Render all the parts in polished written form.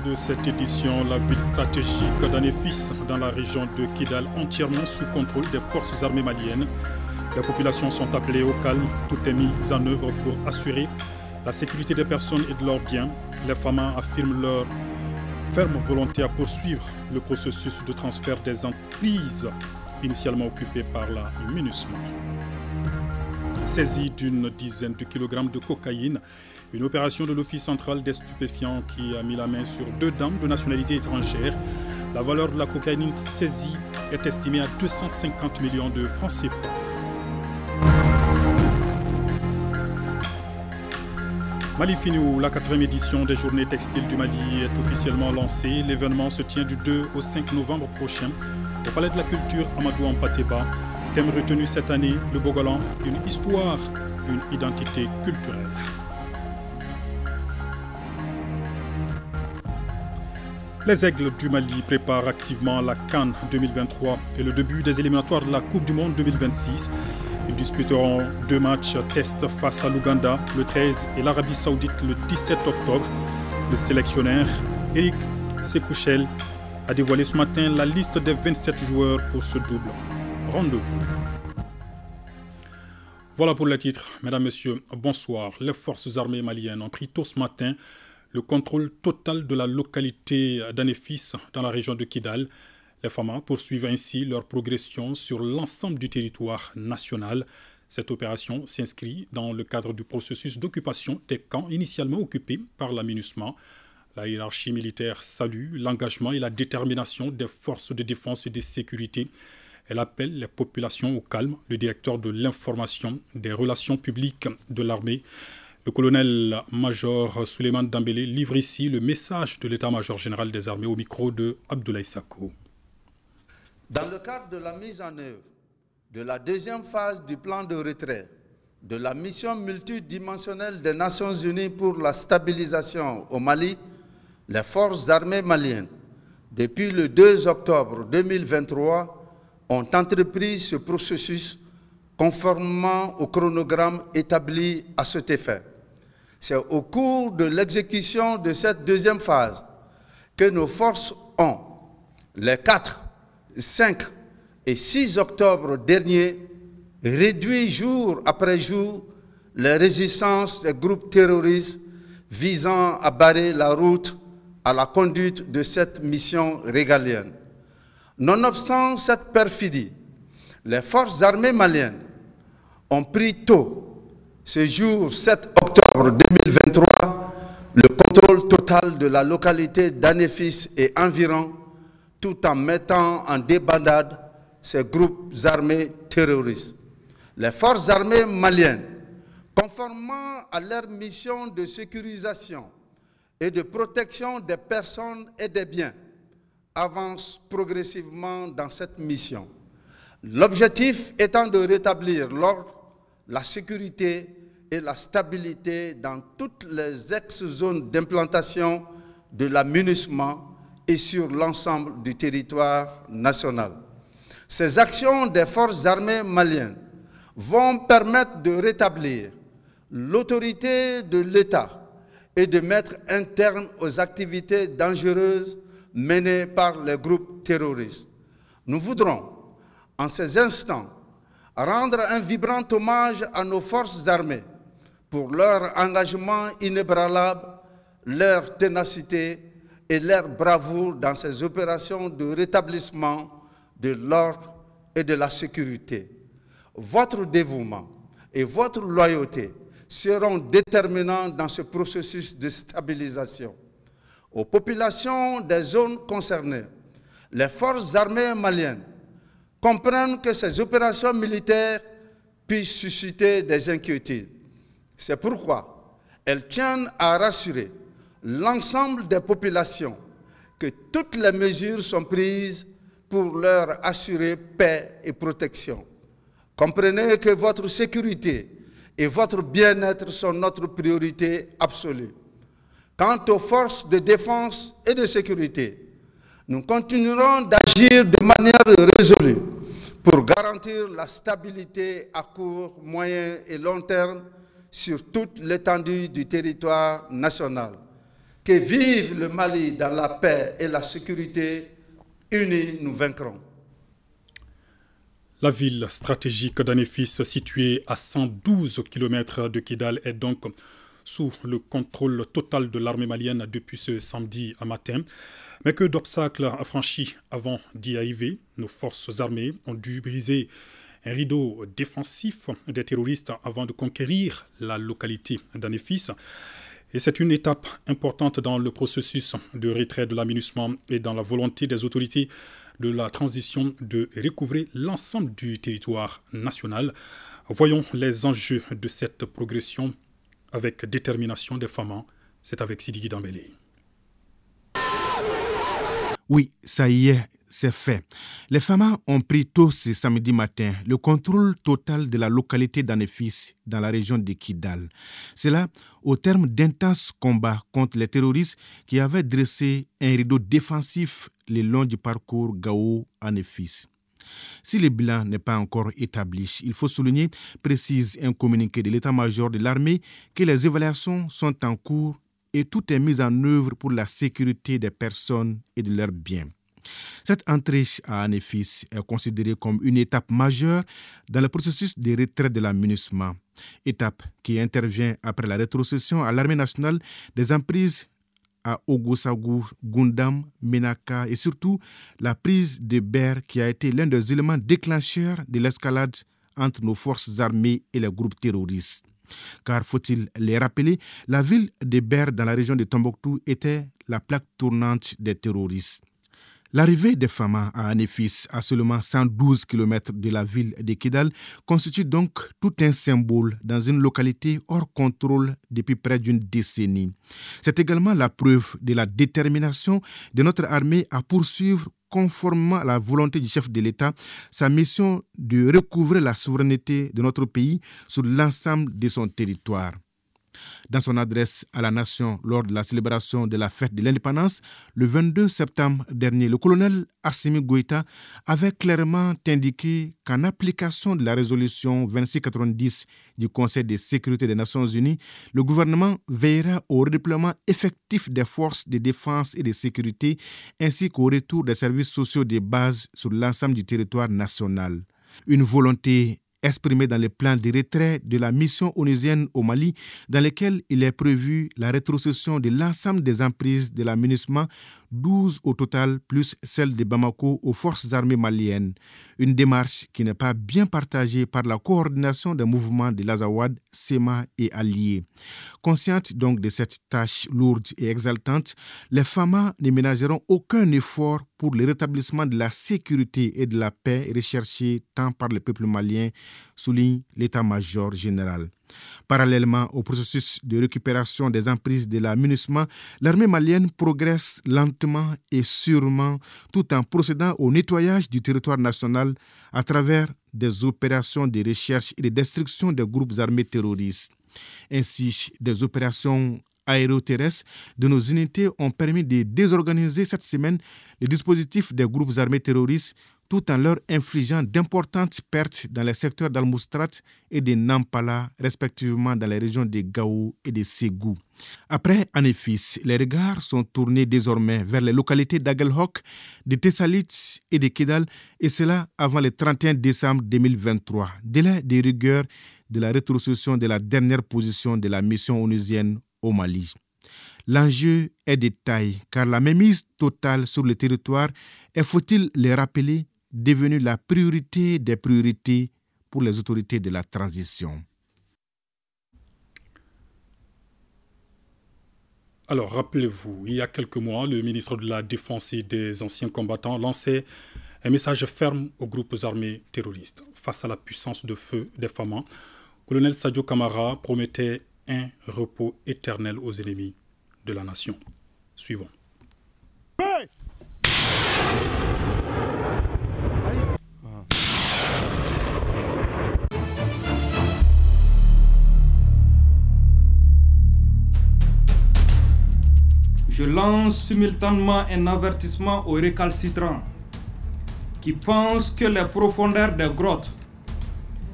de cette édition, la ville stratégique d'Anéfis dans la région de Kidal, entièrement sous contrôle des forces armées maliennes. Les populations sont appelées au calme, tout est mis en œuvre pour assurer la sécurité des personnes et de leurs biens. Les FAMA affirment leur ferme volonté à poursuivre le processus de transfert des emprises initialement occupées par la MINUSMA. Saisie d'une dizaine de kilogrammes de cocaïne, une opération de l'Office central des stupéfiants qui a mis la main sur 2 dames de nationalité étrangère. La valeur de la cocaïne saisie est estimée à 250 millions de francs CFA. Mali Finou, la 4e édition des Journées textiles du Mali est officiellement lancée. L'événement se tient du 2 au 5 novembre prochain au Palais de la Culture Amadou Hampâté-Bâ. Thème retenu cette année, le Bogolan, une histoire, une identité culturelle. Les Aigles du Mali préparent activement la CAN 2023 et le début des éliminatoires de la Coupe du Monde 2026. Ils disputeront 2 matchs test face à l'Ouganda le 13 et l'Arabie Saoudite le 17 octobre. Le sélectionneur Eric Sekouchel a dévoilé ce matin la liste des 27 joueurs pour ce double rendez-vous. Voilà pour les titres. Mesdames, Messieurs, bonsoir. Les forces armées maliennes ont pris tôt ce matin le contrôle total de la localité d'Anéfis dans la région de Kidal. Les FAMA poursuivent ainsi leur progression sur l'ensemble du territoire national. Cette opération s'inscrit dans le cadre du processus d'occupation des camps initialement occupés par la MINUSMA. La hiérarchie militaire salue l'engagement et la détermination des forces de défense et de sécurité. Elle appelle les populations au calme. Le directeur de l'information des relations publiques de l'armée, le colonel-major Souleymane Dambélé, livre ici le message de l'état-major général des armées au micro de Abdoulaye Sako. Dans le cadre de la mise en œuvre de la 2e phase du plan de retrait de la mission multidimensionnelle des Nations Unies pour la stabilisation au Mali, les forces armées maliennes, depuis le 2 octobre 2023, ont entrepris ce processus conformément au chronogramme établi à cet effet. C'est au cours de l'exécution de cette 2e phase que nos forces ont, les 4, 5 et 6 octobre dernier, réduit jour après jour les résistances des groupes terroristes visant à barrer la route à la conduite de cette mission régalienne. Nonobstant cette perfidie, les forces armées maliennes ont pris tôt, ce jour 7 octobre 2023, le contrôle total de la localité d'Anéfis et environ, tout en mettant en débandade ces groupes armés terroristes. Les forces armées maliennes, conformément à leur mission de sécurisation et de protection des personnes et des biens, avancent progressivement dans cette mission. L'objectif étant de rétablir l'ordre, la sécurité et la stabilité dans toutes les ex-zones d'implantation de la MINUSMA et sur l'ensemble du territoire national. Ces actions des forces armées maliennes vont permettre de rétablir l'autorité de l'État et de mettre un terme aux activités dangereuses menées par les groupes terroristes. Nous voudrons, en ces instants, rendre un vibrant hommage à nos forces armées pour leur engagement inébranlable, leur ténacité et leur bravoure dans ces opérations de rétablissement de l'ordre et de la sécurité. Votre dévouement et votre loyauté seront déterminants dans ce processus de stabilisation. Aux populations des zones concernées, les forces armées maliennes comprennent que ces opérations militaires puissent susciter des inquiétudes. C'est pourquoi elles tiennent à rassurer l'ensemble des populations que toutes les mesures sont prises pour leur assurer paix et protection. Comprenez que votre sécurité et votre bien-être sont notre priorité absolue. Quant aux forces de défense et de sécurité, nous continuerons d'agir de manière résolue pour garantir la stabilité à court, moyen et long terme sur toute l'étendue du territoire national. que vive le Mali dans la paix et la sécurité. Unis, nous vaincrons. La ville stratégique d'Anéfis, située à 112 km de Kidal, est donc sous le contrôle total de l'armée malienne depuis ce samedi matin. Mais que d'obstacles franchis avant d'y arriver, nos forces armées ont dû briser un rideau défensif des terroristes avant de conquérir la localité d'Anéfis. Et c'est une étape importante dans le processus de retrait de l'aménagement et dans la volonté des autorités de la transition de recouvrer l'ensemble du territoire national. Voyons les enjeux de cette progression avec détermination des femmes. C'est avec Sidiki Dambélé. Oui, ça y est, c'est fait. Les Famas ont pris tôt ce samedi matin le contrôle total de la localité d'Anéfis dans la région de Kidal. C'est là au terme d'intenses combats contre les terroristes qui avaient dressé un rideau défensif le long du parcours Gao-Anéfis. Si le bilan n'est pas encore établi, il faut souligner, précise un communiqué de l'état-major de l'armée, que les évaluations sont en cours et tout est mis en œuvre pour la sécurité des personnes et de leurs biens. Cette entrée à Anéfis est considérée comme une étape majeure dans le processus de retrait de l'aménagement, étape qui intervient après la rétrocession à l'armée nationale des emprises à Ogosagou, Gundam, Menaka et surtout la prise de Ber qui a été l'un des éléments déclencheurs de l'escalade entre nos forces armées et les groupes terroristes. Car, faut-il les rappeler, la ville de Ber dans la région de Tombouctou était la plaque tournante des terroristes. L'arrivée des Famas à Anéfis, à seulement 112 km de la ville de Kidal, constitue donc tout un symbole dans une localité hors contrôle depuis près d'une décennie. C'est également la preuve de la détermination de notre armée à poursuivre, conformément à la volonté du chef de l'État, sa mission de recouvrer la souveraineté de notre pays sur l'ensemble de son territoire. Dans son adresse à la nation lors de la célébration de la fête de l'indépendance, le 22 septembre dernier, le colonel Assimi Goïta avait clairement indiqué qu'en application de la résolution 2690 du Conseil de sécurité des Nations Unies, le gouvernement veillera au redéploiement effectif des forces de défense et de sécurité ainsi qu'au retour des services sociaux de base sur l'ensemble du territoire national. Une volonté exprimé dans le plan de retrait de la mission onusienne au Mali, dans lequel il est prévu la rétrocession de l'ensemble des emprises de l'aménagement, 12 au total, plus celle de Bamako aux forces armées maliennes. Une démarche qui n'est pas bien partagée par la coordination des mouvements de l'Azawad, SEMA et alliés. Conscientes donc de cette tâche lourde et exaltante, les Famas ne ménageront aucun effort pour le rétablissement de la sécurité et de la paix recherchée tant par le peuple malien, souligne l'état-major général. Parallèlement au processus de récupération des emprises de l'aménagement, l'armée malienne progresse lentement et sûrement tout en procédant au nettoyage du territoire national à travers des opérations de recherche et de destruction des groupes armés terroristes. Ainsi, des opérations aéroterrestres de nos unités ont permis de désorganiser cette semaine les dispositifs des groupes armés terroristes tout en leur infligeant d'importantes pertes dans les secteurs d'Al-Moustrat et de Nampala, respectivement dans les régions de Gao et de Ségou. Après Anéfis, les regards sont tournés désormais vers les localités d'Aguelhok, de Tessalit et de Kidal, et cela avant le 31 décembre 2023, délai de rigueur de la rétrocession de la dernière position de la mission onusienne au Mali. L'enjeu est de taille, car la mainmise totale sur le territoire est, faut-il le rappeler, devenue la priorité des priorités pour les autorités de la transition. Alors, rappelez-vous, il y a quelques mois, le ministre de la Défense et des anciens combattants lançait un message ferme aux groupes armés terroristes. Face à la puissance de feu des Famas, colonel Sadio Kamara promettait un repos éternel aux ennemis de la nation. Suivons. Je lance simultanément un avertissement aux récalcitrants qui pensent que les profondeurs des grottes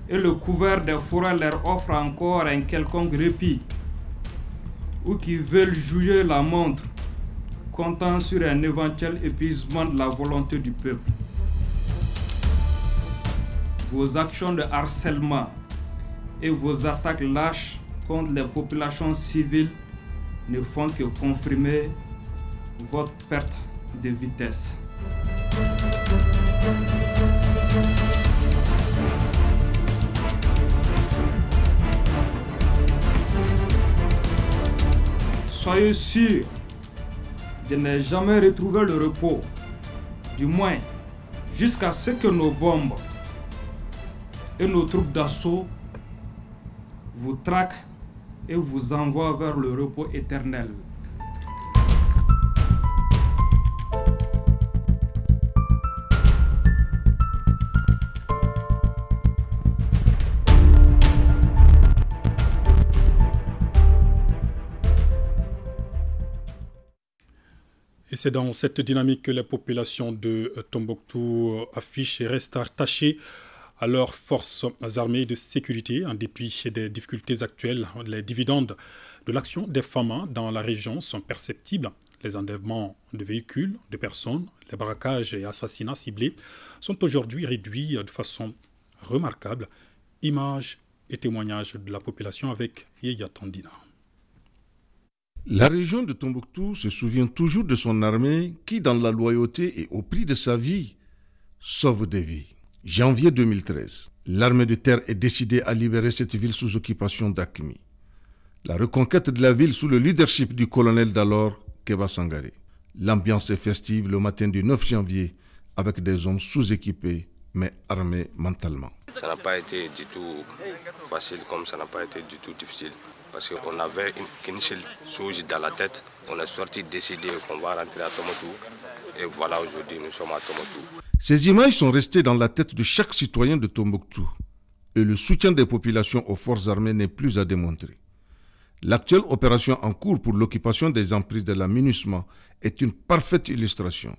et le couvert des forêts leur offrent encore un quelconque répit. ou qui veulent jouer la montre, comptant sur un éventuel épuisement de la volonté du peuple. Vos actions de harcèlement et vos attaques lâches contre les populations civiles ne font que confirmer votre perte de vitesse. Soyez sûrs de ne jamais retrouver le repos, du moins jusqu'à ce que nos bombes et nos troupes d'assaut vous traquent et vous envoient vers le repos éternel. Et c'est dans cette dynamique que les populations de Tombouctou affichent et restent attachées à leurs forces armées de sécurité en dépit des difficultés actuelles. Les dividendes de l'action des FAMA dans la région sont perceptibles. Les enlèvements de véhicules, de personnes, les braquages et assassinats ciblés sont aujourd'hui réduits de façon remarquable. Images et témoignages de la population avec Yeya Tandina. La région de Tombouctou se souvient toujours de son armée qui, dans la loyauté et au prix de sa vie, sauve des vies. Janvier 2013, l'armée de terre est décidée à libérer cette ville sous occupation d'Akmi. La reconquête de la ville sous le leadership du colonel d'alors, Keba Sangaré. L'ambiance est festive le matin du 9 janvier avec des hommes sous-équipés mais armés mentalement. Ça n'a pas été du tout facile comme ça n'a pas été du tout difficile. Parce qu'on avait qu'une seule chose dans la tête. On est sorti décider qu'on va rentrer à Tombouctou. Et voilà, aujourd'hui, nous sommes à Tombouctou. Ces images sont restées dans la tête de chaque citoyen de Tombouctou. Et le soutien des populations aux forces armées n'est plus à démontrer. L'actuelle opération en cours pour l'occupation des emprises de la MINUSMA est une parfaite illustration.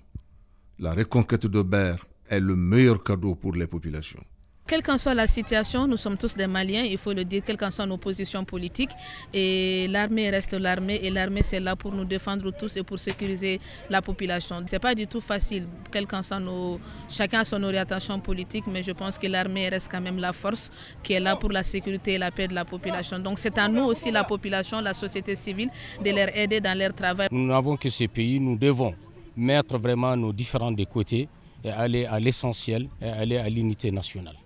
La reconquête de Ber est le meilleur cadeau pour les populations. Quelle qu'en soit la situation, nous sommes tous des Maliens, il faut le dire, quelles qu'en soient nos positions politiques. Et l'armée reste l'armée et l'armée c'est là pour nous défendre tous et pour sécuriser la population. Ce n'est pas du tout facile, quel qu'en soit chacun a son orientation politique, mais je pense que l'armée reste quand même la force qui est là pour la sécurité et la paix de la population. Donc c'est à nous aussi, la population, la société civile, de leur aider dans leur travail. Nous n'avons que ce pays, nous devons mettre vraiment nos différends de côté et aller à l'essentiel et aller à l'unité nationale.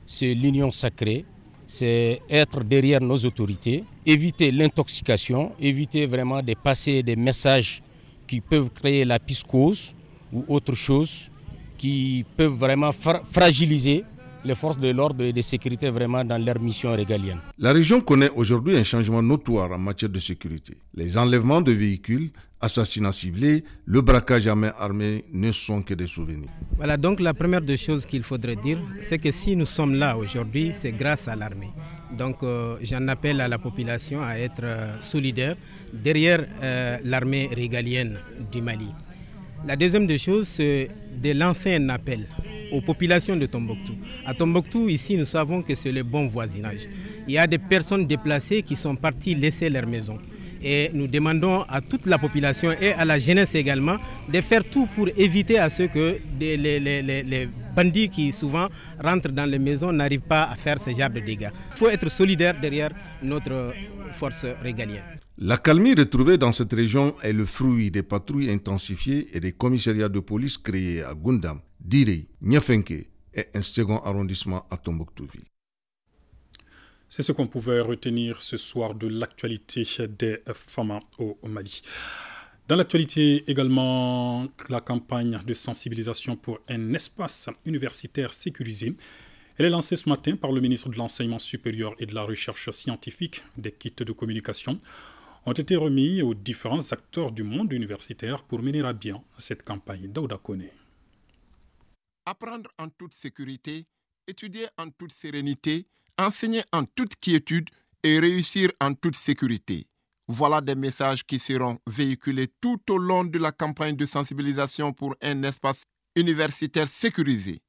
C'est l'union sacrée, c'est être derrière nos autorités, éviter l'intoxication, éviter vraiment de passer des messages qui peuvent créer la psychose ou autre chose qui peuvent vraiment fragiliser les forces de l'ordre et de sécurité vraiment dans leur mission régalienne. La région connaît aujourd'hui un changement notoire en matière de sécurité. Les enlèvements de véhicules, assassinats ciblés, le braquage à main armée ne sont que des souvenirs. Voilà, donc la première des choses qu'il faudrait dire, c'est que si nous sommes là aujourd'hui, c'est grâce à l'armée. Donc j'en appelle à la population à être solidaire derrière l'armée régalienne du Mali. La deuxième des choses, c'est de lancer un appel aux populations de Tombouctou. À Tombouctou, ici, nous savons que c'est le bon voisinage. Il y a des personnes déplacées qui sont parties laisser leur maison. Et nous demandons à toute la population et à la jeunesse également de faire tout pour éviter à ce que les bandits qui souvent rentrent dans les maisons n'arrivent pas à faire ce genre de dégâts. Il faut être solidaire derrière notre force régalienne. La calmie retrouvée dans cette région est le fruit des patrouilles intensifiées et des commissariats de police créés à Gundam, Diré, Niafenke et un second arrondissement à Tombouctouville. C'est ce qu'on pouvait retenir ce soir de l'actualité des FAMA au Mali. Dans l'actualité également, la campagne de sensibilisation pour un espace universitaire sécurisé. Elle est lancée ce matin par le ministre de l'Enseignement supérieur et de la Recherche scientifique. Des kits de communication ont été remis aux différents acteurs du monde universitaire pour mener à bien cette campagne. Daouda Koné. Apprendre en toute sécurité, étudier en toute sérénité, enseigner en toute quiétude et réussir en toute sécurité. Voilà des messages qui seront véhiculés tout au long de la campagne de sensibilisation pour un espace universitaire sécurisé.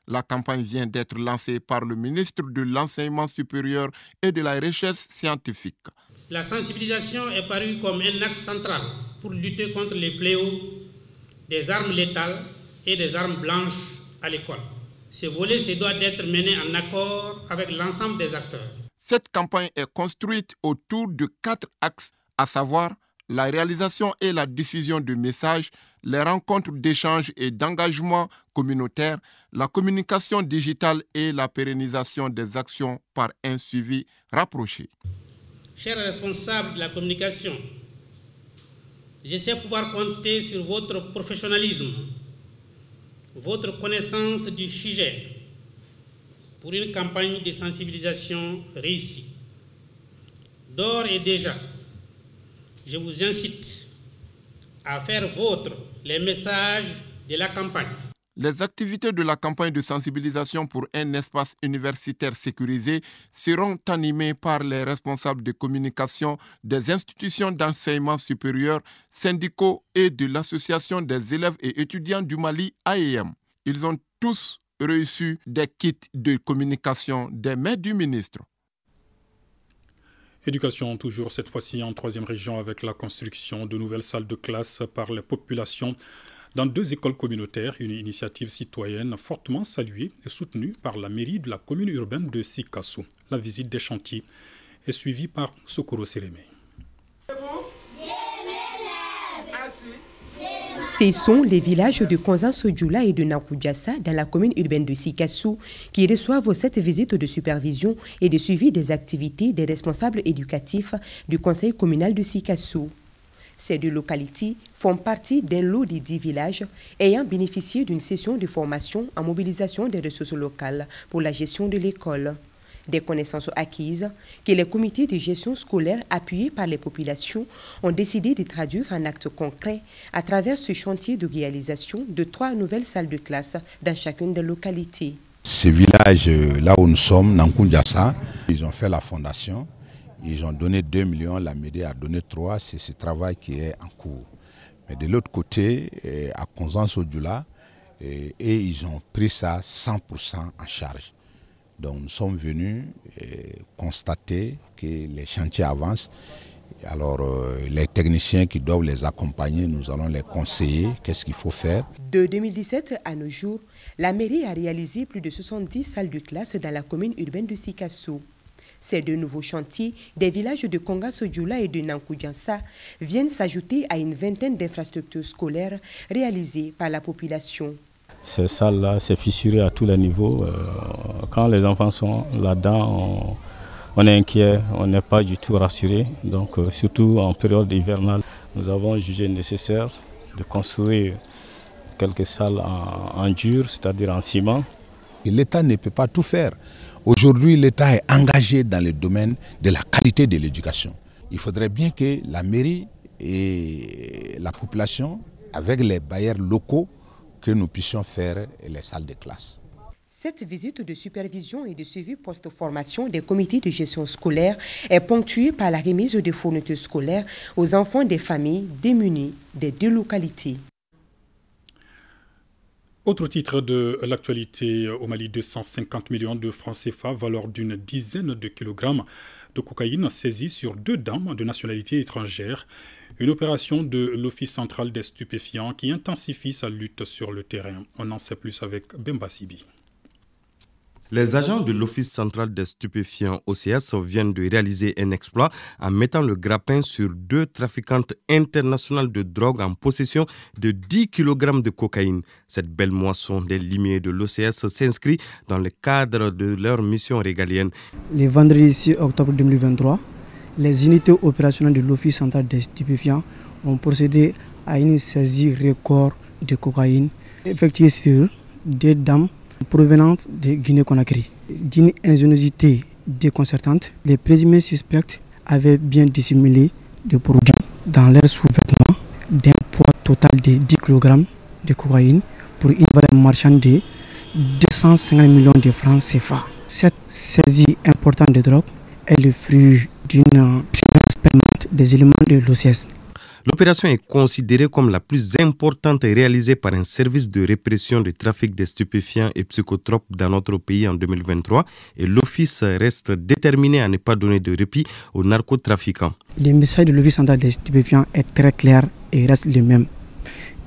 La campagne vient d'être lancée par le ministre de l'Enseignement supérieur et de la Recherche scientifique. La sensibilisation est parue comme un axe central pour lutter contre les fléaux des armes létales et des armes blanches à l'école. Ce volet se doit d'être mené en accord avec l'ensemble des acteurs. Cette campagne est construite autour de 4 axes, à savoir la réalisation et la diffusion de messages, les rencontres d'échange et d'engagement communautaire, la communication digitale et la pérennisation des actions par un suivi rapproché. Chers responsables de la communication, je sais pouvoir compter sur votre professionnalisme, votre connaissance du sujet pour une campagne de sensibilisation réussie. D'ores et déjà, je vous incite à faire vôtres les messages de la campagne. Les activités de la campagne de sensibilisation pour un espace universitaire sécurisé seront animées par les responsables de communication des institutions d'enseignement supérieur, syndicaux et de l'Association des élèves et étudiants du Mali, AEM. Ils ont tous reçu des kits de communication des mains du ministre. Éducation, toujours cette fois-ci en 3e région avec la construction de nouvelles salles de classe par les populations dans 2 écoles communautaires, une initiative citoyenne fortement saluée et soutenue par la mairie de la commune urbaine de Sikasso. La visite des chantiers est suivie par Sokoro Sérémé. Ce sont les villages de Konza-Sodjoula et de Nakoudjassa dans la commune urbaine de Sikasso qui reçoivent cette visite de supervision et de suivi des activités des responsables éducatifs du conseil communal de Sikasso. Ces 2 localités font partie d'un lot de 10 villages ayant bénéficié d'une session de formation en mobilisation des ressources locales pour la gestion de l'école. Des connaissances acquises que les comités de gestion scolaire appuyés par les populations ont décidé de traduire en actes concrets à travers ce chantier de réalisation de 3 nouvelles salles de classe dans chacune des localités. Ces villages, là où nous sommes, Nakoudjassa, ils ont fait la fondation. Ils ont donné 2 millions, la mairie a donné 3, c'est ce travail qui est en cours. Mais de l'autre côté, à Konza-Sodjoula, ils ont pris ça 100% en charge. Donc nous sommes venus constater que les chantiers avancent. Alors les techniciens qui doivent les accompagner, nous allons les conseiller qu'est-ce qu'il faut faire. De 2017 à nos jours, la mairie a réalisé plus de 70 salles de classe dans la commune urbaine de Sikasso. Ces 2 nouveaux chantiers des villages de Konza-Sodjoula et de Nakoudjassa viennent s'ajouter à une vingtaine d'infrastructures scolaires réalisées par la population. Ces salles-là, c'est fissuré à tous les niveaux. Quand les enfants sont là-dedans, on est inquiet, on n'est pas du tout rassuré. Donc, surtout en période hivernale, nous avons jugé nécessaire de construire quelques salles en dur, c'est-à-dire en ciment. L'État ne peut pas tout faire. Aujourd'hui, l'État est engagé dans le domaine de la qualité de l'éducation. Il faudrait bien que la mairie et la population, avec les bailleurs locaux, que nous puissions faire les salles de classe. Cette visite de supervision et de suivi post-formation des comités de gestion scolaire est ponctuée par la remise de fournitures scolaires aux enfants des familles démunies des 2 localités. Autre titre de l'actualité au Mali, 250 millions de francs CFA, valeur d'une dizaine de kilogrammes de cocaïne saisie sur 2 dames de nationalité étrangère. Une opération de l'Office central des stupéfiants qui intensifie sa lutte sur le terrain. On en sait plus avec Bemba Sibi. Les agents de l'Office central des stupéfiants OCS viennent de réaliser un exploit en mettant le grappin sur 2 trafiquantes internationales de drogue en possession de 10 kg de cocaïne. Cette belle moisson des limiers de l'OCS s'inscrit dans le cadre de leur mission régalienne. Le vendredi 6 octobre 2023, les unités opérationnelles de l'Office central des stupéfiants ont procédé à une saisie record de cocaïne effectuée sur 2 dames provenantes de Guinée-Conakry. D'une ingéniosité déconcertante, les présumés suspects avaient bien dissimulé le produit dans leurs sous-vêtements d'un poids total de 10 kg de cocaïne pour une valeur marchande de 250 millions de francs CFA. Cette saisie importante de drogue est le fruit d'une surveillance permanente des éléments de l'OCS. L'opération est considérée comme la plus importante réalisée par un service de répression du trafic des stupéfiants et psychotropes dans notre pays en 2023 et l'Office reste déterminé à ne pas donner de répit aux narcotrafiquants. Le message de l'Office central des stupéfiants est très clair et reste le même.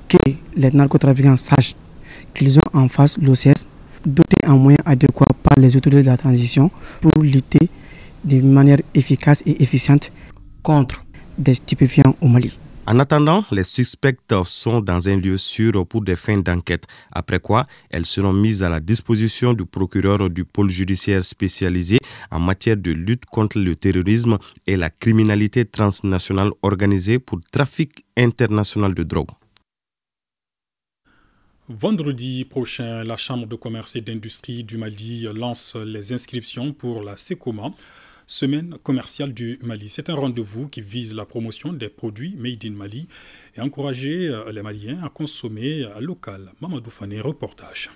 Que les narcotrafiquants sachent qu'ils ont en face l'OCS doté en moyens adéquats par les autorités de la transition pour lutter de manière efficace et efficiente contre des stupéfiants au Mali. En attendant, les suspects sont dans un lieu sûr pour des fins d'enquête, après quoi elles seront mises à la disposition du procureur du pôle judiciaire spécialisé en matière de lutte contre le terrorisme et la criminalité transnationale organisée pour trafic international de drogue. Vendredi prochain, la Chambre de commerce et d'industrie du Mali lance les inscriptions pour la SECOMA, Semaine commerciale du Mali. C'est un rendez-vous qui vise la promotion des produits made in Mali et encourager les Maliens à consommer local. Mamadou Fane, reportage.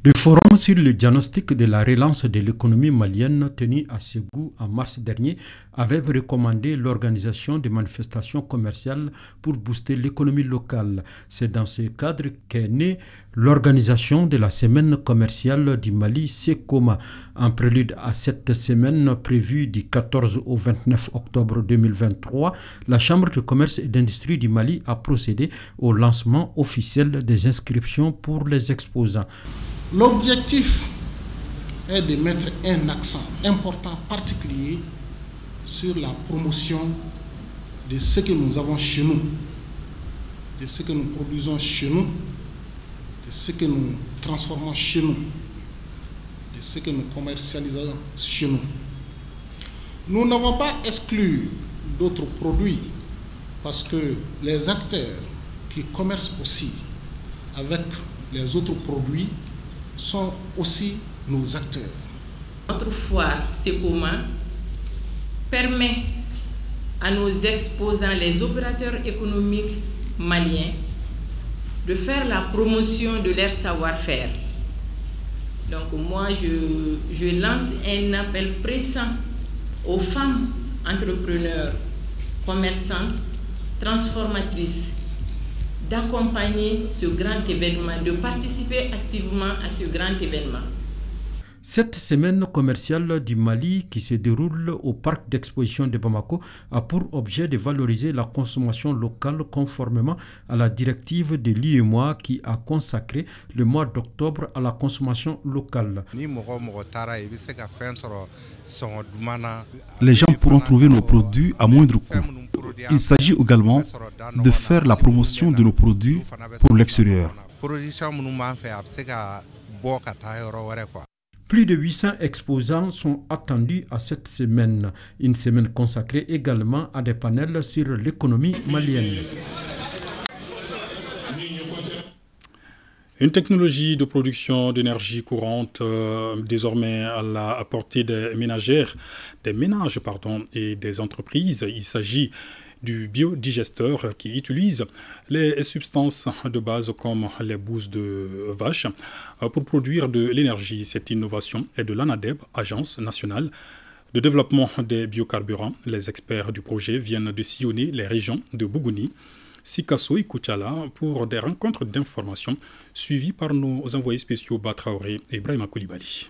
Le forum sur le diagnostic de la relance de l'économie malienne tenu à Ségou en mars dernier avait recommandé l'organisation de manifestations commerciales pour booster l'économie locale. C'est dans ce cadre qu'est née l'organisation de la semaine commerciale du Mali, SECOMA. En prélude à cette semaine prévue du 14 au 29 octobre 2023, la Chambre de commerce et d'industrie du Mali a procédé au lancement officiel des inscriptions pour les exposants. L'objectif est de mettre un accent important particulier sur la promotion de ce que nous avons chez nous, de ce que nous produisons chez nous, de ce que nous transformons chez nous, de ce que nous commercialisons chez nous. Nous n'avons pas exclu d'autres produits parce que les acteurs qui commercent aussi avec les autres produits sont aussi nos acteurs. Notre foire SECOMA permet à nos exposants, les opérateurs économiques maliens, de faire la promotion de leur savoir-faire. Donc moi, je lance un appel pressant aux femmes entrepreneurs, commerçantes, transformatrices, d'accompagner ce grand événement, de participer activement à ce grand événement. Cette semaine commerciale du Mali qui se déroule au parc d'exposition de Bamako a pour objet de valoriser la consommation locale conformément à la directive de l'UEMOA qui a consacré le mois d'octobre à la consommation locale. Les gens pourront trouver nos produits à moindre coût. Il s'agit également de faire la promotion de nos produits pour l'extérieur. Plus de 800 exposants sont attendus à cette semaine. Une semaine consacrée également à des panels sur l'économie malienne. Une technologie de production d'énergie courante désormais à la portée des ménages et des entreprises. Il s'agit du biodigesteur qui utilise les substances de base comme les bousses de vache pour produire de l'énergie. Cette innovation est de l'ANADEB, Agence nationale de développement des biocarburants. Les experts du projet viennent de sillonner les régions de Bougouni, Sikasso et Koutiala pour des rencontres d'information suivies par nos envoyés spéciaux Batraoré et Ibrahima Koulibaly.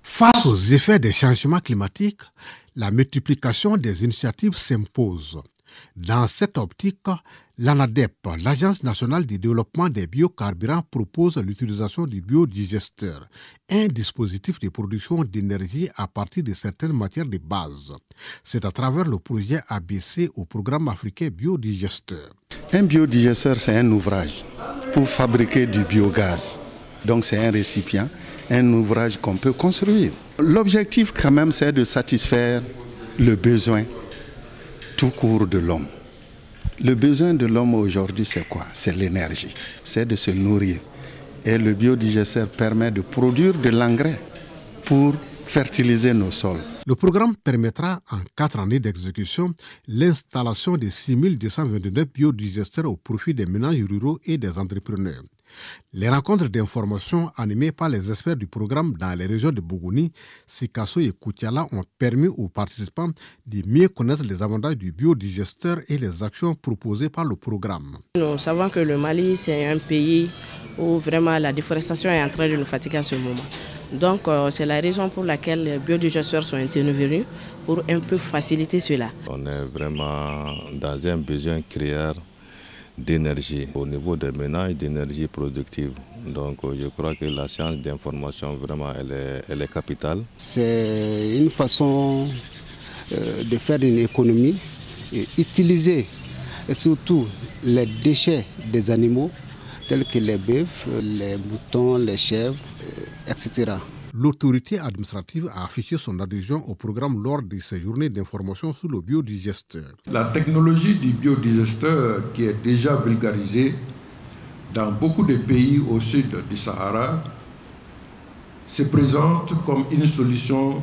Face aux effets des changements climatiques, la multiplication des initiatives s'impose. Dans cette optique, l'ANADEP, l'Agence nationale de développement des biocarburants, propose l'utilisation du biodigesteur, un dispositif de production d'énergie à partir de certaines matières de base. C'est à travers le projet ABC au programme africain biodigesteur. Un biodigesteur, c'est un ouvrage pour fabriquer du biogaz. Donc c'est un récipient, un ouvrage qu'on peut construire. L'objectif quand même, c'est de satisfaire le besoin tout court de l'homme. Le besoin de l'homme aujourd'hui, c'est quoi? C'est l'énergie, c'est de se nourrir. Et le biodigesteur permet de produire de l'engrais pour fertiliser nos sols. Le programme permettra en 4 années d'exécution l'installation de 6229 biodigesteurs au profit des ménages ruraux et des entrepreneurs. Les rencontres d'information animées par les experts du programme dans les régions de Bougouni, Sikasso et Koutiala ont permis aux participants de mieux connaître les avantages du biodigesteur et les actions proposées par le programme. Nous savons que le Mali, c'est un pays où vraiment la déforestation est en train de nous fatiguer en ce moment. Donc c'est la raison pour laquelle les biodigesteurs sont intervenus pour un peu faciliter cela. On est vraiment dans un besoin créateur d'énergie au niveau des ménages, d'énergie productive. Donc je crois que la science d'information vraiment elle est capitale. C'est une façon de faire une économie et utiliser surtout les déchets des animaux tels que les bœufs, les moutons, les chèvres, etc. L'autorité administrative a affiché son adhésion au programme lors de ses journées d'information sur le biodigesteur. La technologie du biodigesteur, qui est déjà vulgarisée dans beaucoup de pays au sud du Sahara, se présente comme une solution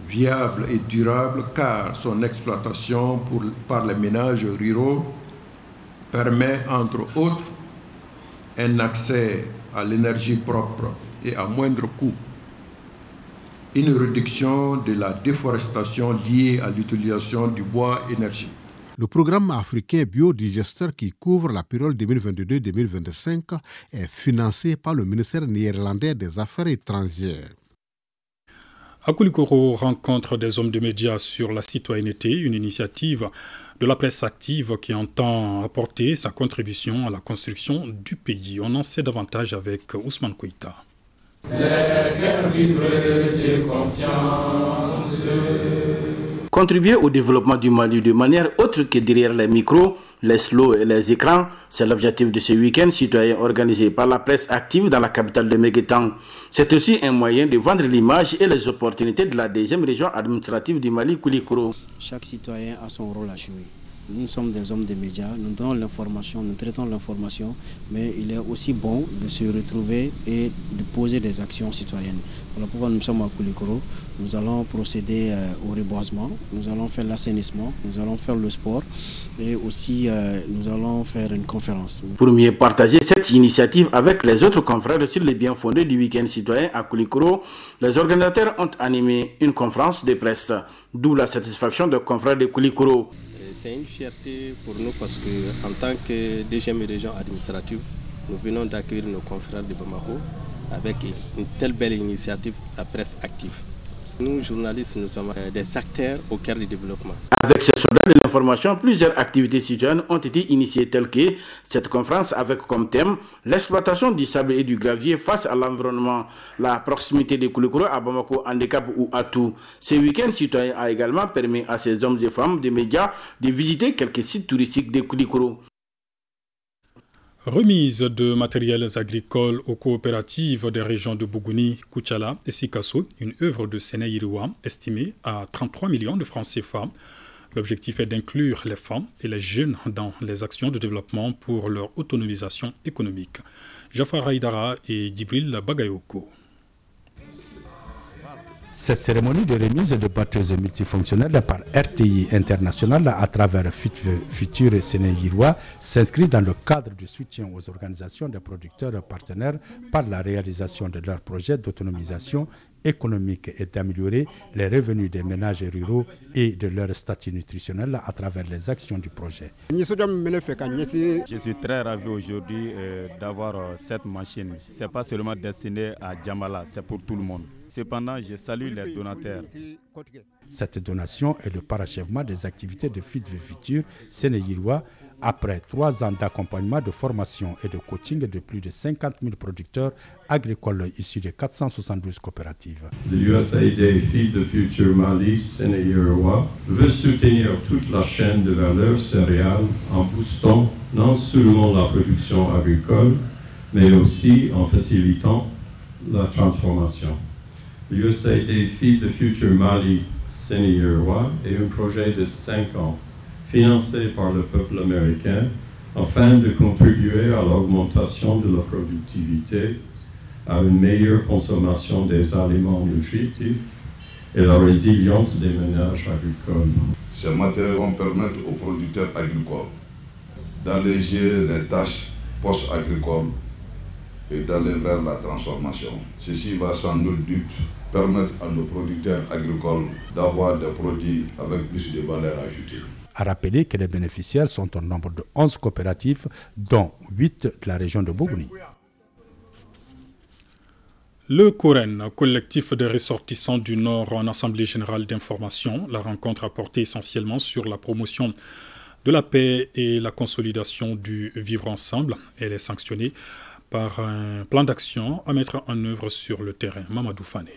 viable et durable car son exploitation par les ménages ruraux permet entre autres un accès à l'énergie propre et à moindre coût, une réduction de la déforestation liée à l'utilisation du bois énergie. Le programme africain biodigesteur qui couvre la période 2022-2025 est financé par le ministère néerlandais des Affaires étrangères. À Koulikoro, rencontre des hommes de médias sur la citoyenneté, une initiative de la presse active qui entend apporter sa contribution à la construction du pays. On en sait davantage avec Ousmane Koïta. Contribuer au développement du Mali de manière autre que derrière les micros, les slows et les écrans, c'est l'objectif de ce week-end citoyen organisé par la presse active dans la capitale de Méguétan. C'est aussi un moyen de vendre l'image et les opportunités de la deuxième région administrative du Mali, Koulikoro. Chaque citoyen a son rôle à jouer. Nous sommes des hommes de médias, nous donnons l'information, nous traitons l'information, mais il est aussi bon de se retrouver et de poser des actions citoyennes. Voilà pourquoi nous sommes à Koulikoro. Nous allons procéder au reboisement, nous allons faire l'assainissement, nous allons faire le sport et aussi nous allons faire une conférence. Pour mieux partager cette initiative avec les autres confrères sur les biens fondés du week-end citoyen à Koulikoro, les organisateurs ont animé une conférence de presse, d'où la satisfaction des confrères de Koulikoro. C'est une fierté pour nous parce qu'en tant que deuxième région administrative, nous venons d'accueillir nos confrères de Bamako avec une telle belle initiative, la presse active. Nous, journalistes, nous sommes des acteurs au cœur du développement. Avec ces soldats de l'information, plusieurs activités citoyennes ont été initiées telles que cette conférence avec comme thème l'exploitation du sable et du gravier face à l'environnement, la proximité de Koulikoro à Bamako, handicap ou atout. Ce week-end citoyen a également permis à ces hommes et femmes des médias de visiter quelques sites touristiques de Koulikoro. Remise de matériels agricoles aux coopératives des régions de Bougouni, Koutiala et Sikasso, une œuvre de Séné Iroua estimée à 33 millions de francs CFA. L'objectif est d'inclure les femmes et les jeunes dans les actions de développement pour leur autonomisation économique. Jafar Haïdara et Djibril Bagayoko. Cette cérémonie de remise de batteuse multifonctionnelle par RTI International à travers Futur Sénégirois s'inscrit dans le cadre du soutien aux organisations de producteurs partenaires par la réalisation de leurs projets d'autonomisation économique et d'améliorer les revenus des ménages ruraux et de leur statut nutritionnel à travers les actions du projet. Je suis très ravi aujourd'hui d'avoir cette machine. Ce n'est pas seulement destiné à Djamala, c'est pour tout le monde. Cependant, je salue les donateurs. Cette donation est le parachèvement des activités de Futur Sénégirois après 3 ans d'accompagnement, de formation et de coaching de plus de 50 000 producteurs agricoles issus de 472 coopératives. L'USAID Feed the Future Mali Sénégirois veut soutenir toute la chaîne de valeur céréales en boostant non seulement la production agricole, mais aussi en facilitant la transformation. L'USAID Feed the Future Mali Sénégirois est un projet de 5 ans financé par le peuple américain afin de contribuer à l'augmentation de la productivité, à une meilleure consommation des aliments nutritifs et la résilience des ménages agricoles. Ces matériels vont permettre aux producteurs agricoles d'alléger les tâches post-agricoles et d'aller vers la transformation. Ceci va sans nul doute permettre à nos producteurs agricoles d'avoir des produits avec plus de valeur ajoutée. À rappeler que les bénéficiaires sont au nombre de 11 coopératives, dont 8 de la région de Bougouni. Le COREN, collectif des ressortissants du Nord en Assemblée générale d'information, la rencontre a porté essentiellement sur la promotion de la paix et la consolidation du vivre ensemble. Elle est sanctionnée par un plan d'action à mettre en œuvre sur le terrain. Mamadou Fane.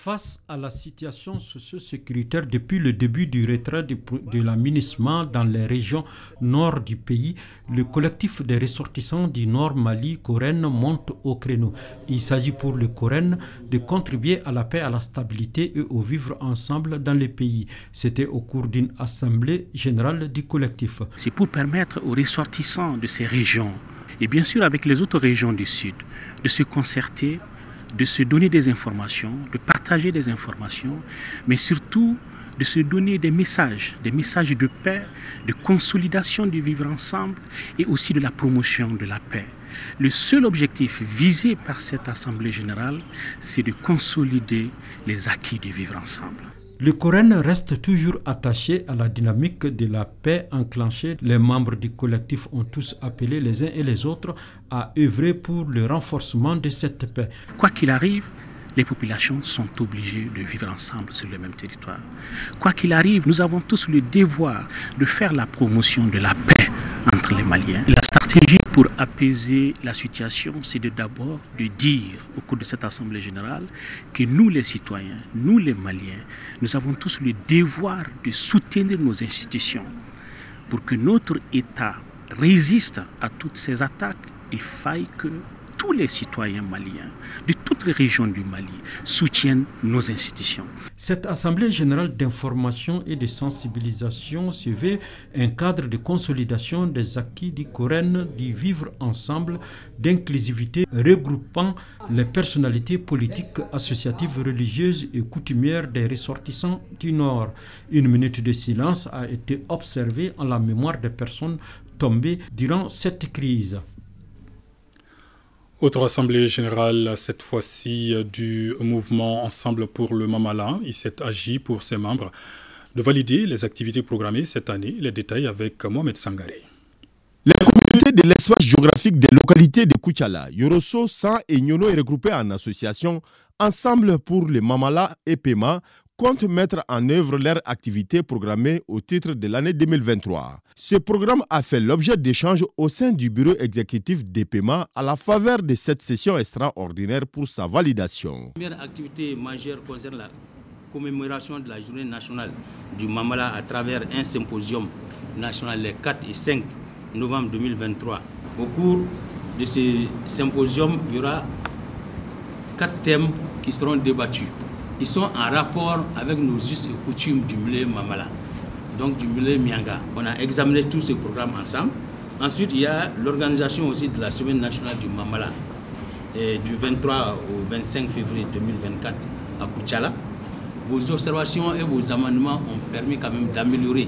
Face à la situation socio-sécuritaire depuis le début du retrait de l'aménagement dans les régions nord du pays, le collectif des ressortissants du Nord Mali, COREN, monte au créneau. Il s'agit pour le COREN de contribuer à la paix, à la stabilité et au vivre ensemble dans les pays. C'était au cours d'une assemblée générale du collectif. C'est pour permettre aux ressortissants de ces régions, et bien sûr avec les autres régions du Sud, de se concerter, de se donner des informations, de partager des informations, mais surtout de se donner des messages de paix, de consolidation du vivre ensemble et aussi de la promotion de la paix. Le seul objectif visé par cette Assemblée générale, c'est de consolider les acquis du vivre ensemble. Le COREN reste toujours attaché à la dynamique de la paix enclenchée. Les membres du collectif ont tous appelé les uns et les autres à œuvrer pour le renforcement de cette paix. Quoi qu'il arrive, les populations sont obligées de vivre ensemble sur le même territoire. Quoi qu'il arrive, nous avons tous le devoir de faire la promotion de la paix entre les Maliens. La stratégie pour apaiser la situation, c'est d'abord de dire au cours de cette Assemblée générale que nous les citoyens, nous les Maliens, nous avons tous le devoir de soutenir nos institutions. Pour que notre État résiste à toutes ces attaques, il faille que tous les citoyens maliens de toutes les régions du Mali soutiennent nos institutions. Cette Assemblée générale d'information et de sensibilisation se veut un cadre de consolidation des acquis du COREN, du vivre ensemble, d'inclusivité regroupant les personnalités politiques, associatives, religieuses et coutumières des ressortissants du Nord. Une minute de silence a été observée en la mémoire des personnes tombées durant cette crise. Autre assemblée générale, cette fois-ci du mouvement Ensemble pour le Mamala. Il s'est agi pour ses membres de valider les activités programmées cette année. Les détails avec Mohamed Sangaré. Les communautés de l'espace géographique des localités de Koutiala, Yorosso, San et Nyono est regroupée en association Ensemble pour le Mamala et Pema comptent mettre en œuvre leurs activités programmées au titre de l'année 2023. Ce programme a fait l'objet d'échanges au sein du bureau exécutif d'EPEMA à la faveur de cette session extraordinaire pour sa validation. La première activité majeure concerne la commémoration de la journée nationale du Mamala à travers un symposium national les 4 et 5 novembre 2023. Au cours de ce symposium, il y aura 4 thèmes qui seront débattus. Ils sont en rapport avec nos us et coutumes du Mlé Mamala, donc du Mlé Mianga. On a examiné tous ces programmes ensemble. Ensuite, il y a l'organisation aussi de la Semaine nationale du Mamala, du 23 au 25 février 2024 à Koutiala. Vos observations et vos amendements ont permis quand même d'améliorer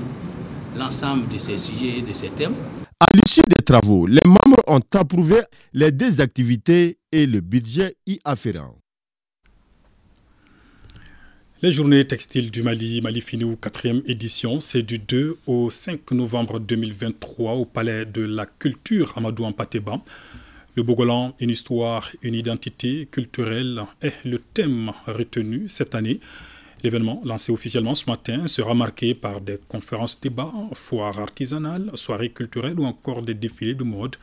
l'ensemble de ces sujets et de ces thèmes. À l'issue des travaux, les membres ont approuvé les 2 activités et le budget y afférent. Les journées textiles du Mali, Mali Finou, 4e édition, c'est du 2 au 5 novembre 2023 au Palais de la Culture Amadou Ampateba. Le Bogolan, une histoire, une identité culturelle est le thème retenu cette année. L'événement, lancé officiellement ce matin, sera marqué par des conférences débats, foires artisanales, soirées culturelles ou encore des défilés de mode.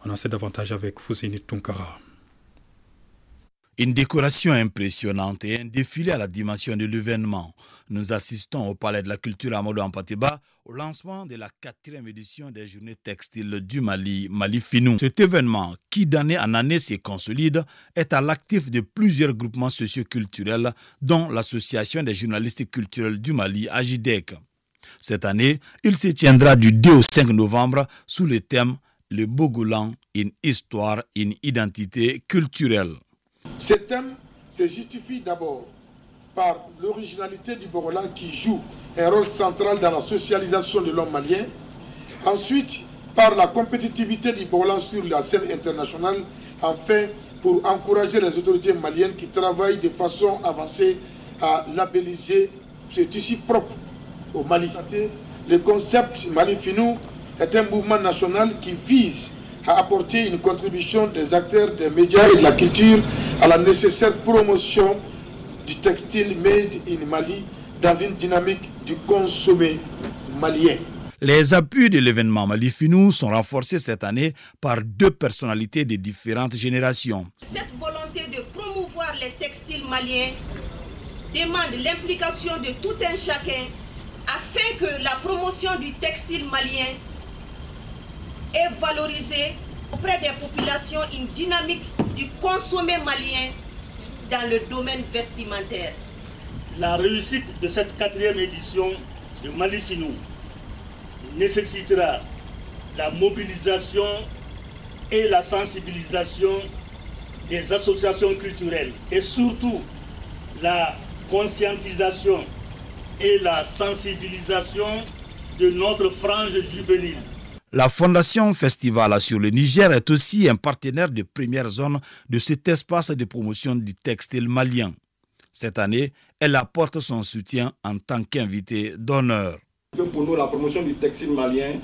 On en sait davantage avec Fouseni Tunkara. Une décoration impressionnante et un défilé à la dimension de l'événement. Nous assistons au Palais de la Culture Amadou Ampateba au lancement de la 4e édition des Journées textiles du Mali, Mali Finou. Cet événement, qui d'année en année se consolide, est à l'actif de plusieurs groupements socioculturels, dont l'Association des journalistes culturels du Mali, AJDEC. Cette année, il se tiendra du 2 au 5 novembre sous le thème « Le Bogolan, une histoire, une identité culturelle ». Ce thème se justifie d'abord par l'originalité du Bogolan qui joue un rôle central dans la socialisation de l'homme malien. Ensuite, par la compétitivité du Bolan sur la scène internationale, enfin pour encourager les autorités maliennes qui travaillent de façon avancée à labelliser ce tissu propre au Mali. Le concept Mali Finou est un mouvement national qui vise à apporter une contribution des acteurs des médias et de la culture à la nécessaire promotion du textile made in Mali dans une dynamique du consommé malien. Les appuis de l'événement Mali Finou sont renforcés cette année par 2 personnalités de différentes générations. Cette volonté de promouvoir les textiles maliens demande l'implication de tout un chacun afin que la promotion du textile malien ait valorisé auprès des populations une dynamique du consommé malien dans le domaine vestimentaire. La réussite de cette 4e édition de Mali Finou nécessitera la mobilisation et la sensibilisation des associations culturelles et surtout la conscientisation et la sensibilisation de notre frange juvénile. La Fondation Festival sur le Niger est aussi un partenaire de première zone de cet espace de promotion du textile malien. Cette année, elle apporte son soutien en tant qu'invité d'honneur. Pour nous, la promotion du textile malien,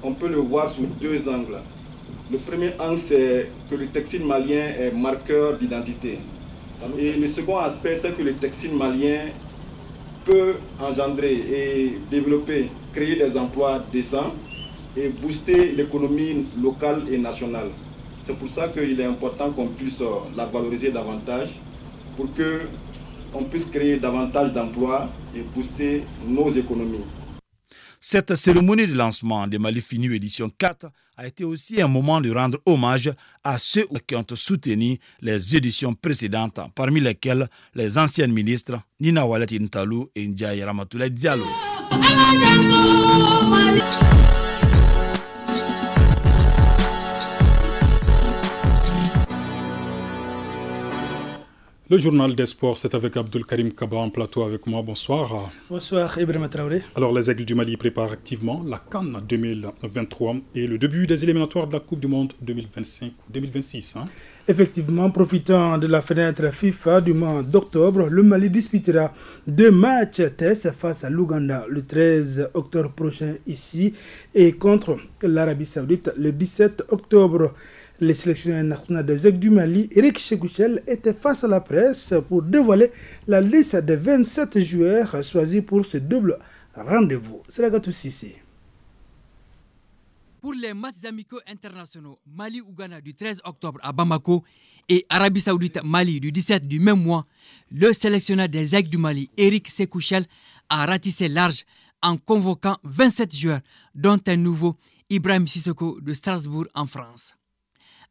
on peut le voir sous 2 angles. Le premier angle, c'est que le textile malien est marqueur d'identité. Et le second aspect, c'est que le textile malien peut engendrer et développer, créer des emplois décents et booster l'économie locale et nationale. C'est pour ça qu'il est important qu'on puisse la valoriser davantage pour qu'on puisse créer davantage d'emplois et booster nos économies. Cette cérémonie de lancement de Mali Finou édition 4 a été aussi un moment de rendre hommage à ceux qui ont soutenu les éditions précédentes, parmi lesquels les anciennes ministres Nina Wallet Intalou et Ndiaye Ramatoulaye Diallo. Le journal des sports, c'est avec Abdul Karim Kaba en plateau avec moi. Bonsoir. Bonsoir Ibrahima Traoré. Alors les Aigles du Mali préparent activement la CAN 2023 et le début des éliminatoires de la Coupe du Monde 2025 ou 2026. Effectivement, profitant de la fenêtre FIFA du mois d'octobre, le Mali disputera 2 matchs tests face à l'Ouganda le 13 octobre prochain ici et contre l'Arabie Saoudite le 17 octobre. Les sélectionneurs nationaux des Aigles du Mali, Eric Chekouchel, était face à la presse pour dévoiler la liste des 27 joueurs choisis pour ce double rendez-vous. C'est la gâteau Sissi. Pour les matchs amicaux internationaux, Mali-Ouganda du 13 octobre à Bamako et Arabie Saoudite-Mali du 17 du même mois, le sélectionneur des Aigles du Mali, Eric Chekouchel, a ratissé large en convoquant 27 joueurs, dont un nouveau, Ibrahim Sissoko de Strasbourg en France.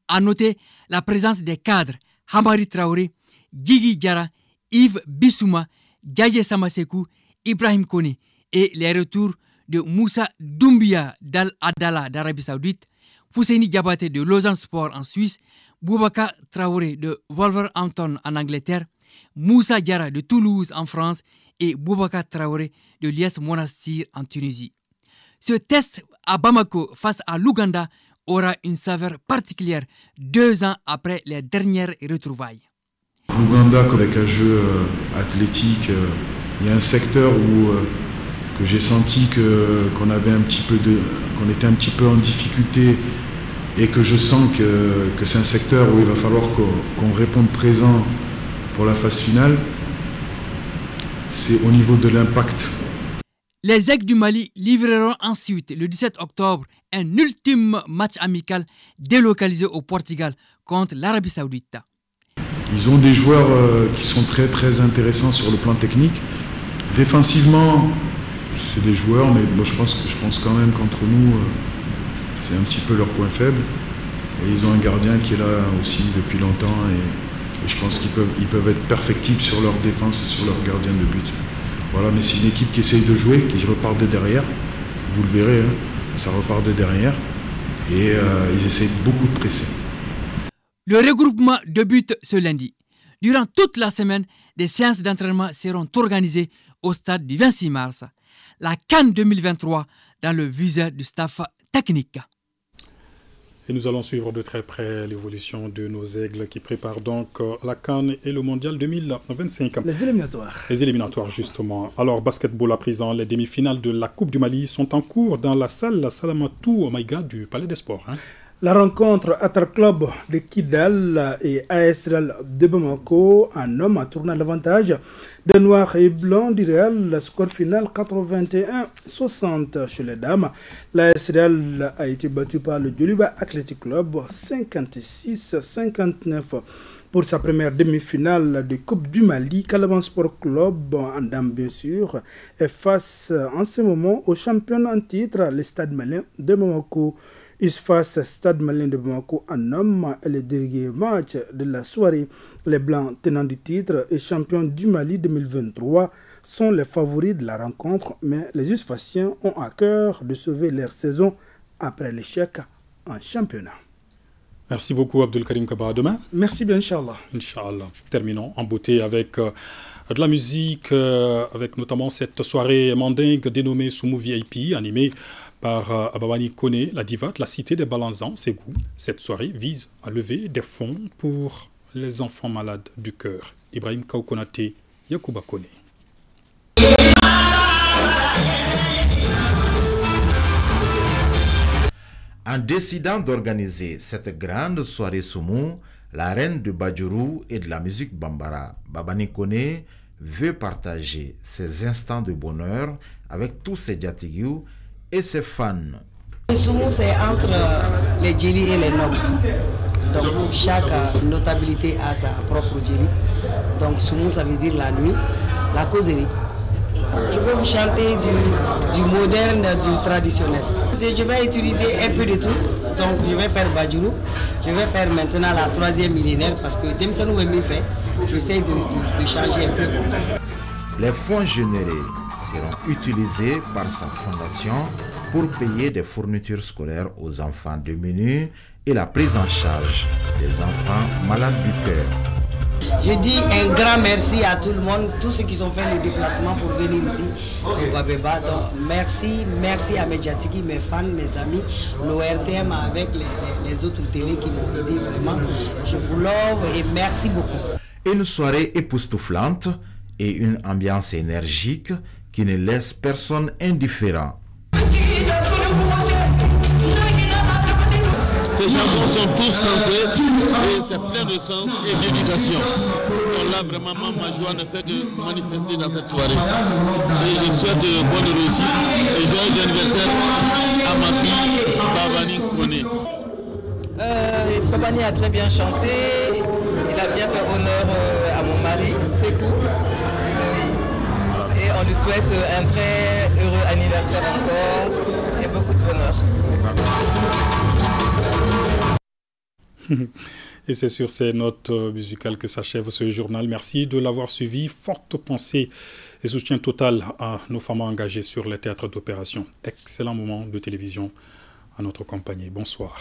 À noter la présence des cadres Hamari Traoré, Guigui Diarra, Yves Bissouma, Gaye Samasekou, Ibrahim Kone et les retours de Moussa Doumbia d'Al-Adala d'Arabie Saoudite, Fousseini Diabaté de Lausanne Sport en Suisse, Boubacar Traoré de Wolverhampton en Angleterre, Moussa Diarra de Toulouse en France et Boubacar Traoré de l'IS Monastir en Tunisie. Ce test à Bamako face à l'Ouganda aura une saveur particulière 2 ans après les dernières retrouvailles. L'Ouganda, avec un jeu athlétique, il y a un secteur où que j'ai senti qu'on était un petit peu en difficulté et que je sens que c'est un secteur où il va falloir qu'on réponde présent pour la phase finale. C'est au niveau de l'impact. Les Aigles du Mali livreront ensuite, le 17 octobre, un ultime match amical délocalisé au Portugal contre l'Arabie Saoudite. Ils ont des joueurs qui sont très très intéressants sur le plan technique. Défensivement, c'est des joueurs, mais moi je pense quand même qu'entre nous, c'est un petit peu leur point faible. Et ils ont un gardien qui est là aussi depuis longtemps et je pense qu'ils peuvent être perfectibles sur leur défense et sur leur gardien de but. Voilà, mais c'est une équipe qui essaye de jouer, qui repart de derrière. Vous le verrez, ça repart de derrière. Et ils essayent beaucoup de presser. Le regroupement débute ce lundi. Durant toute la semaine, des séances d'entraînement seront organisées au stade du 26 mars. La CAN 2023 dans le viseur du staff technique. Et nous allons suivre de très près l'évolution de nos aigles qui préparent donc la CAN et le Mondial 2025. Les éliminatoires. Les éliminatoires, justement. Alors, basketball à présent, les demi-finales de la Coupe du Mali sont en cours dans la salle Salamatou Maïga du Palais des Sports. La rencontre Atar Club de Kidal et AS Real de Bamako en homme a tourné à l'avantage des Noirs et Blancs du Real. Le score final 81-60 chez les dames. L'AS Real a été battu par le Djoliba Athletic Club 56-59 pour sa première demi-finale de Coupe du Mali. Calaban Sport Club, en dames bien sûr, est face en ce moment au champion en titre, le Stade malien de Bamako. Face Stade malien de Bamako en homme et le dernier match de la soirée. Les Blancs tenants du titre et champions du Mali 2023 sont les favoris de la rencontre, mais les Usfaciens ont à cœur de sauver leur saison après l'échec en championnat. Merci beaucoup Abdelkarim Kaba. À demain. Merci bien, Inch'Allah. Inch'Allah. Terminons en beauté avec de la musique, avec notamment cette soirée mandingue dénommée Soumou VIP, animée par Ababani Kone, la diva de la cité des Balanzans, Ségou. Cette soirée vise à lever des fonds pour les enfants malades du cœur. Ibrahim Kaoukonate, Yacouba Kone. En décidant d'organiser cette grande soirée Soumou, la reine de Badjourou et de la musique Bambara, Babani Kone, veut partager ses instants de bonheur avec tous ses Djatiguou et ses fans. Le Soumou, c'est entre les djeli et les nobles. Donc chaque notabilité a sa propre djeli. Donc Soumou, ça veut dire la nuit, la causerie. Je vais vous chanter du moderne, du traditionnel. Je vais utiliser un peu de tout. Donc je vais faire Badjourou. Je vais faire maintenant la 3e millénaire parce que Demsanou est mieux fait. J'essaie de changer un peu. Les fonds générés seront utilisés par sa fondation pour payer des fournitures scolaires aux enfants démunis et la prise en charge des enfants malades du cœur. Je dis un grand merci à tout le monde, tous ceux qui ont fait le déplacement pour venir ici au Babeba. Donc merci à mes Djatigi, mes fans, mes amis, l'ORTM avec les autres télés qui m'ont aidé vraiment. Je vous love et merci beaucoup. Une soirée époustouflante et une ambiance énergique qui ne laisse personne indifférent. Ces chansons sont tous sensées et c'est plein de sens et d'éducation. Donc là, vraiment, ma joie ne fait que manifester dans cette soirée. Et je souhaite bonne réussite et joyeux anniversaire à ma fille Babani Kone. Babani a très bien chanté, il a bien fait honneur à mon mari, Sekou. Oui. Et on lui souhaite un très heureux anniversaire encore et beaucoup de bonheur. Et c'est sur ces notes musicales que s'achève ce journal. Merci de l'avoir suivi. Forte pensée et soutien total à nos femmes engagées sur les théâtres d'opération. Excellent moment de télévision à notre compagnie. Bonsoir.